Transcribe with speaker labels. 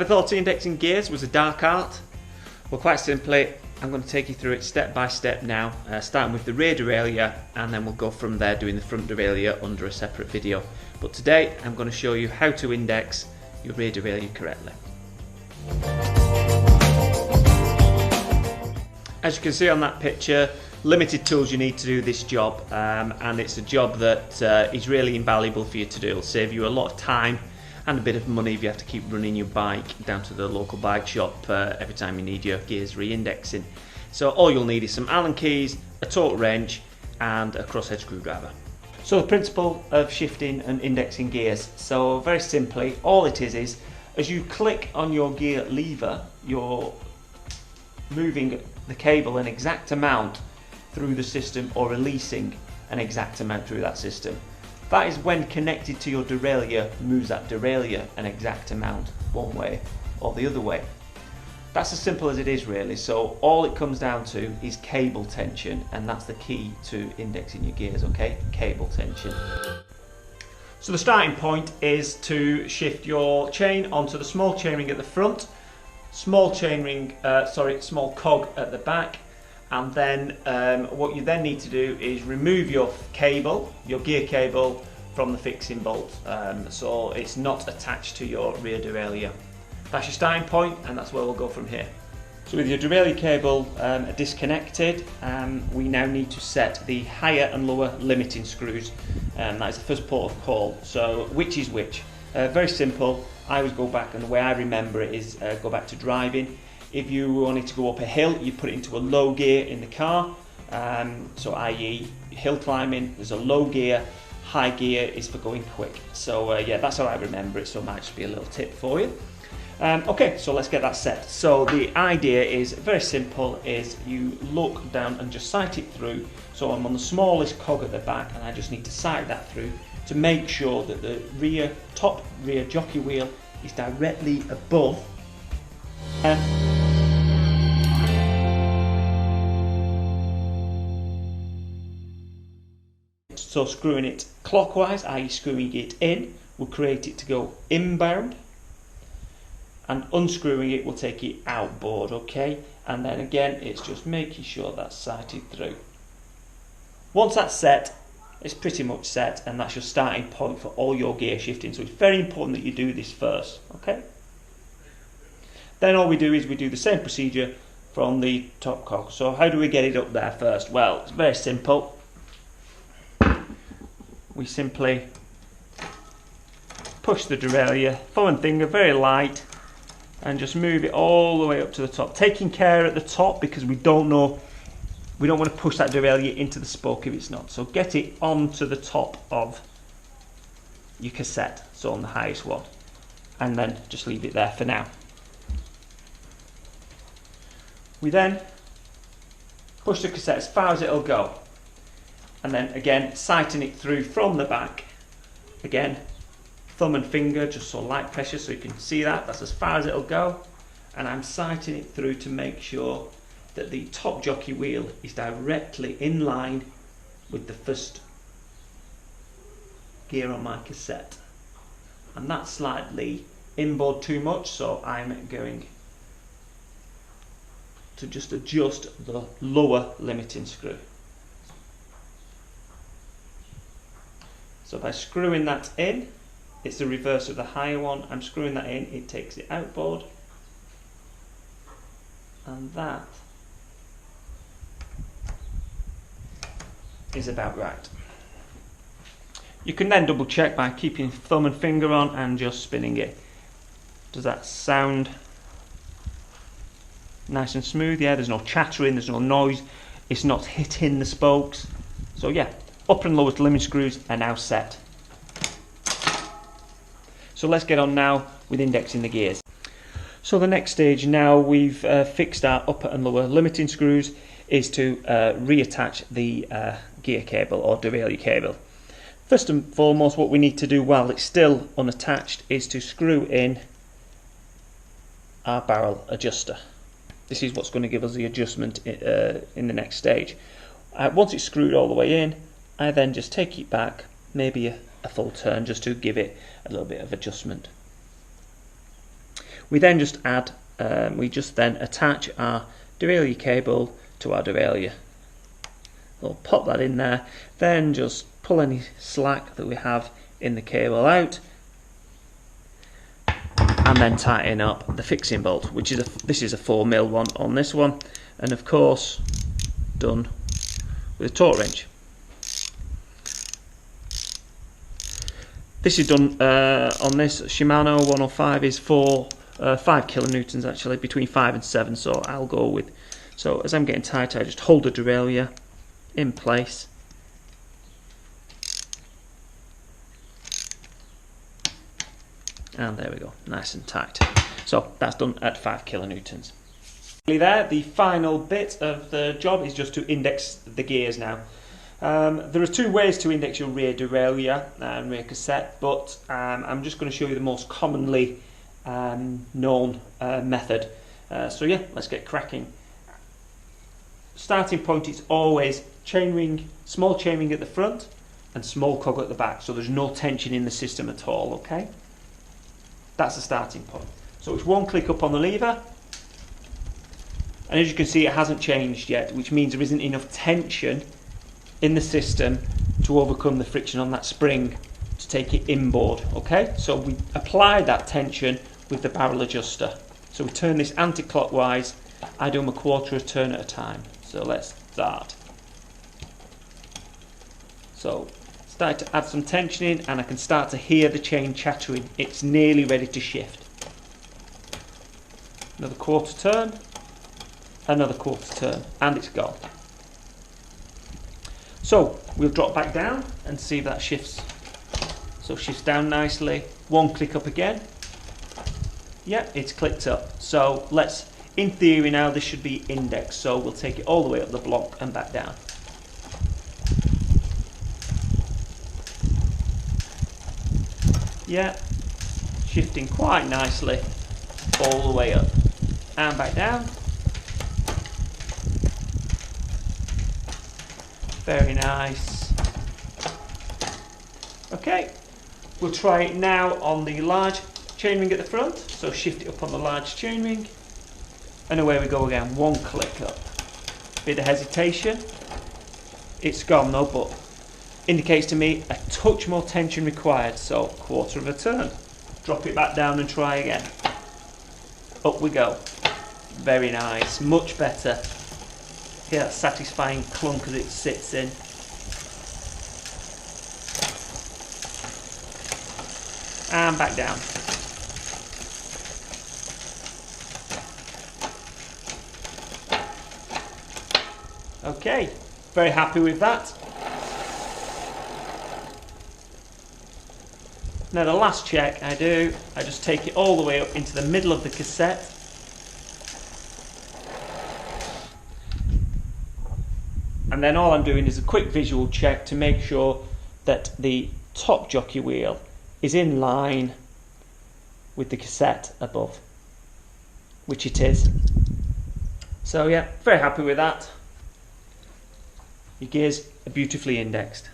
Speaker 1: Ever thought indexing gears was a dark art? Well, quite simply, I'm going to take you through it step by step now, starting with the rear derailleur, and then we'll go from there doing the front derailleur under a separate video. But today I'm going to show you how to index your rear derailleur correctly. As you can see on that picture, limited tools you need to do this job, and it's a job that is really invaluable for you to do. It'll save you a lot of time and a bit of money if you have to keep running your bike down to the local bike shop every time you need your gears re-indexing. So all you'll need is some Allen keys, a torque wrench and a crosshead screwdriver. So the principle of shifting and indexing gears. So very simply, all it is as you click on your gear lever, you're moving the cable an exact amount through the system or releasing an exact amount through that system. That is when connected to your derailleur, moves that derailleur an exact amount one way or the other way. That's as simple as it is really. So all it comes down to is cable tension, and that's the key to indexing your gears, okay? Cable tension. So the starting point is to shift your chain onto the small chainring at the front, small cog at the back, and then what you then need to do is remove your cable, your gear cable, from the fixing bolt, so it's not attached to your rear derailleur. That's your starting point, and that's where we'll go from here. So with your derailleur cable disconnected, we now need to set the higher and lower limiting screws. That is the first port of call. So which is which? Very simple. I always go back, and the way I remember it is go back to driving. If you wanted to go up a hill, you put it into a low gear in the car, so i.e. hill climbing, there's a low gear, high gear is for going quick. So yeah, that's how I remember it, so it might just be a little tip for you. Okay, so let's get that set. So the idea is very simple, is you look down and just sight it through. So I'm on the smallest cog at the back, and I just need to sight that through to make sure that the top rear jockey wheel is directly above. So screwing it clockwise, i.e. screwing it in, will create it to go inbound, and unscrewing it will take it outboard, okay? And then again, it's just making sure that's sighted through. Once that's set, it's pretty much set, and that's your starting point for all your gear shifting. So it's very important that you do this first, okay? Then all we do is we do the same procedure from the top cog. So how do we get it up there first? Well, it's very simple. We simply push the derailleur, thumb and finger, very light, and just move it all the way up to the top. Taking care at the top, because we don't want to push that derailleur into the spoke if it's not. So get it onto the top of your cassette, so on the highest one, and then just leave it there for now. We then push the cassette as far as it'll go, and then again sighting it through from the back. Again, thumb and finger, just so light pressure so you can see that's as far as it'll go, and I'm sighting it through to make sure that the top jockey wheel is directly in line with the first gear on my cassette. And that's slightly inboard too much, so I'm going to just adjust the lower limiting screw. So by screwing that in, it's the reverse of the higher one. I'm screwing that in, it takes it outboard, and that is about right. You can then double check by keeping thumb and finger on and just spinning it. Does that sound nice and smooth? Yeah, there's no chattering, there's no noise, it's not hitting the spokes. So yeah, upper and lower limiting screws are now set. So let's get on now with indexing the gears. So the next stage, now we've fixed our upper and lower limiting screws, is to reattach the gear cable or derailleur cable. First and foremost, what we need to do while it's still unattached is to screw in our barrel adjuster. This is what's going to give us the adjustment in the next stage. Once it's screwed all the way in, I then just take it back, maybe a full turn, just to give it a little bit of adjustment. We then just add, we just then attach our derailleur cable to our derailleur. We'll pop that in there, then just pull any slack that we have in the cable out, and then tighten up the fixing bolt, which is this is a 4mm one on this one, and of course done with a torque wrench. This is done on this Shimano 105 is for 5 kilonewtons actually, between 5 and 7, so I'll go with. So as I'm getting tight, I just hold the derailleur in place. And there we go, nice and tight. So that's done at 5 kilonewtons. There, the final bit of the job is just to index the gears now. There are two ways to index your rear derailleur and rear cassette, but I'm just going to show you the most commonly known method. So yeah, let's get cracking. Starting point is always chainring, small chainring at the front and small cog at the back, so there's no tension in the system at all, okay? That's the starting point. So it's one click up on the lever, and as you can see it hasn't changed yet, which means there isn't enough tension in the system to overcome the friction on that spring to take it inboard, okay? So we apply that tension with the barrel adjuster. So we turn this anti-clockwise. I do them a quarter of a turn at a time. So let's start. So start to add some tension in, and I can start to hear the chain chattering. It's nearly ready to shift. Another quarter turn, another quarter turn, and it's gone. So we'll drop back down and see if that shifts. So shifts down nicely. One click up again. Yeah, it's clicked up. So let's, in theory now, this should be indexed. So we'll take it all the way up the block and back down. Yeah, shifting quite nicely all the way up and back down. Very nice. Okay, we'll try it now on the large chainring at the front. So shift it up on the large chainring, and away we go again. One click up. Bit of hesitation. It's gone though, but indicates to me a touch more tension required. So quarter of a turn. Drop it back down and try again. Up we go. Very nice. Much better. Hear that satisfying clunk as it sits in. And back down. Okay, very happy with that. Now the last check I do, I just take it all the way up into the middle of the cassette. And then all I'm doing is a quick visual check to make sure that the top jockey wheel is in line with the cassette above, which it is. So yeah, very happy with that. Your gears are beautifully indexed.